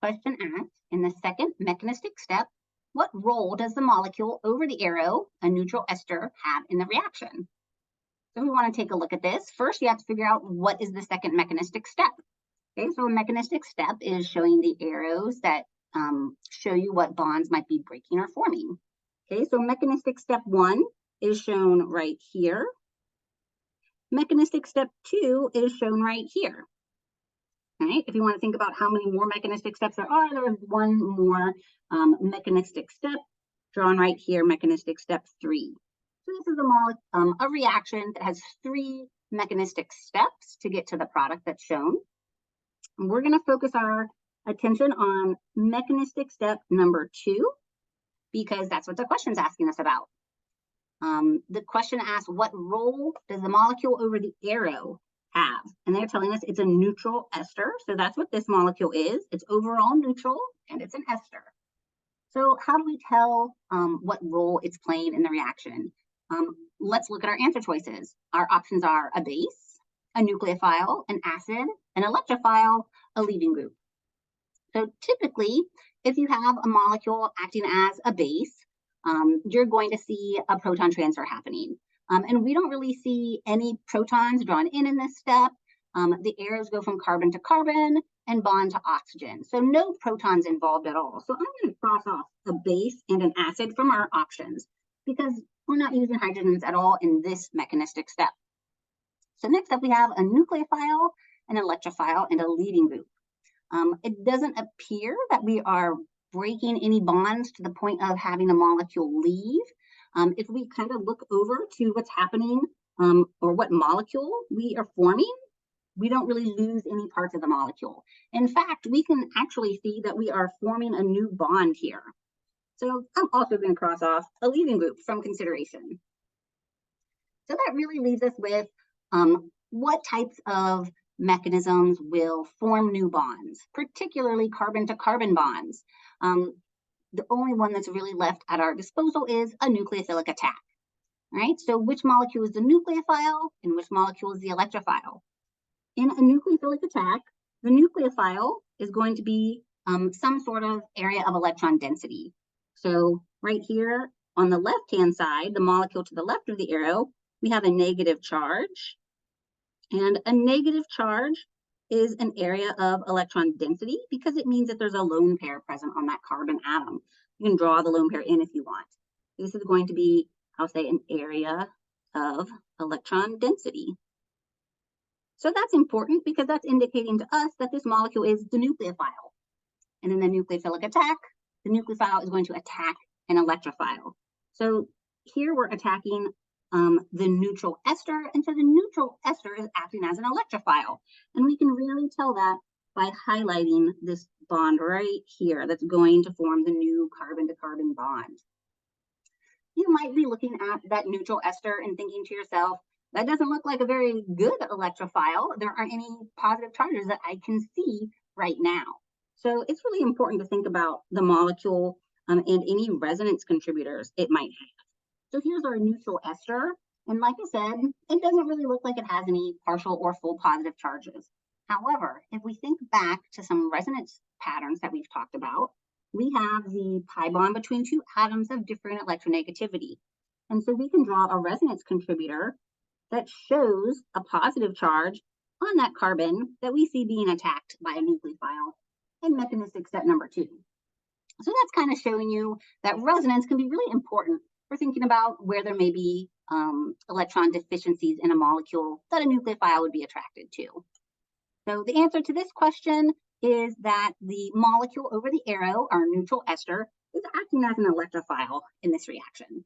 Question asked, in the second mechanistic step, what role does the molecule over the arrow, a neutral ester, have in the reaction? So we want to take a look at this. First, you have to figure out what is the second mechanistic step. Okay, so a mechanistic step is showing the arrows that show you what bonds might be breaking or forming. Okay, so mechanistic step 1 is shown right here. Mechanistic step 2 is shown right here. Right? If you want to think about how many more mechanistic steps there are, there's one more mechanistic step drawn right here, mechanistic step 3. So this is a reaction that has 3 mechanistic steps to get to the product that's shown. And we're going to focus our attention on mechanistic step number 2, because that's what the question's asking us about. The question asks, what role does the molecule over the arrow have? And they're telling us it's a neutral ester. So that's what this molecule is. It's overall neutral and it's an ester. So how do we tell what role it's playing in the reaction? Let's look at our answer choices. Our options are a base, a nucleophile, an acid, an electrophile, a leaving group. So typically, if you have a molecule acting as a base, you're going to see a proton transfer happening. And we don't really see any protons drawn in this step. The arrows go from carbon to carbon and bond to oxygen. So no protons involved at all. So I'm going to cross off a base and an acid from our options because we're not using hydrogens at all in this mechanistic step. So next up, we have a nucleophile, an electrophile, and a leaving group. It doesn't appear that we are breaking any bonds to the point of having a molecule leave. If we kind of look over to what's happening or what molecule we are forming, we don't really lose any parts of the molecule. In fact, we can actually see that we are forming a new bond here. So I'm also going to cross off a leaving group from consideration. So that really leaves us with what types of mechanisms will form new bonds, particularly carbon to carbon bonds. The only one that's really left at our disposal is a nucleophilic attack, right? So which molecule is the nucleophile and which molecule is the electrophile? In a nucleophilic attack, the nucleophile is going to be some sort of area of electron density. So right here on the left-hand side, the molecule to the left of the arrow, we have a negative charge. And a negative charge is an area of electron density because it means that there's a lone pair present on that carbon atom. You can draw the lone pair in if you want. This is going to be, I'll say, an area of electron density. So that's important because that's indicating to us that this molecule is the nucleophile. And in the nucleophilic attack, the nucleophile is going to attack an electrophile. So here we're attacking the neutral ester, and so the neutral ester is acting as an electrophile. And we can really tell that by highlighting this bond right here that's going to form the new carbon-to-carbon bond. You might be looking at that neutral ester and thinking to yourself, that doesn't look like a very good electrophile. There aren't any positive charges that I can see right now. So it's really important to think about the molecule and any resonance contributors it might have. So here's our neutral ester. And like I said, it doesn't really look like it has any partial or full positive charges. However, if we think back to some resonance patterns that we've talked about, we have the pi bond between 2 atoms of different electronegativity. And so we can draw a resonance contributor that shows a positive charge on that carbon that we see being attacked by a nucleophile in mechanistic step number 2. So that's kind of showing you that resonance can be really important for thinking about where there may be electron deficiencies in a molecule that a nucleophile would be attracted to. So the answer to this question is that the molecule over the arrow, our neutral ester, is acting as an electrophile in this reaction.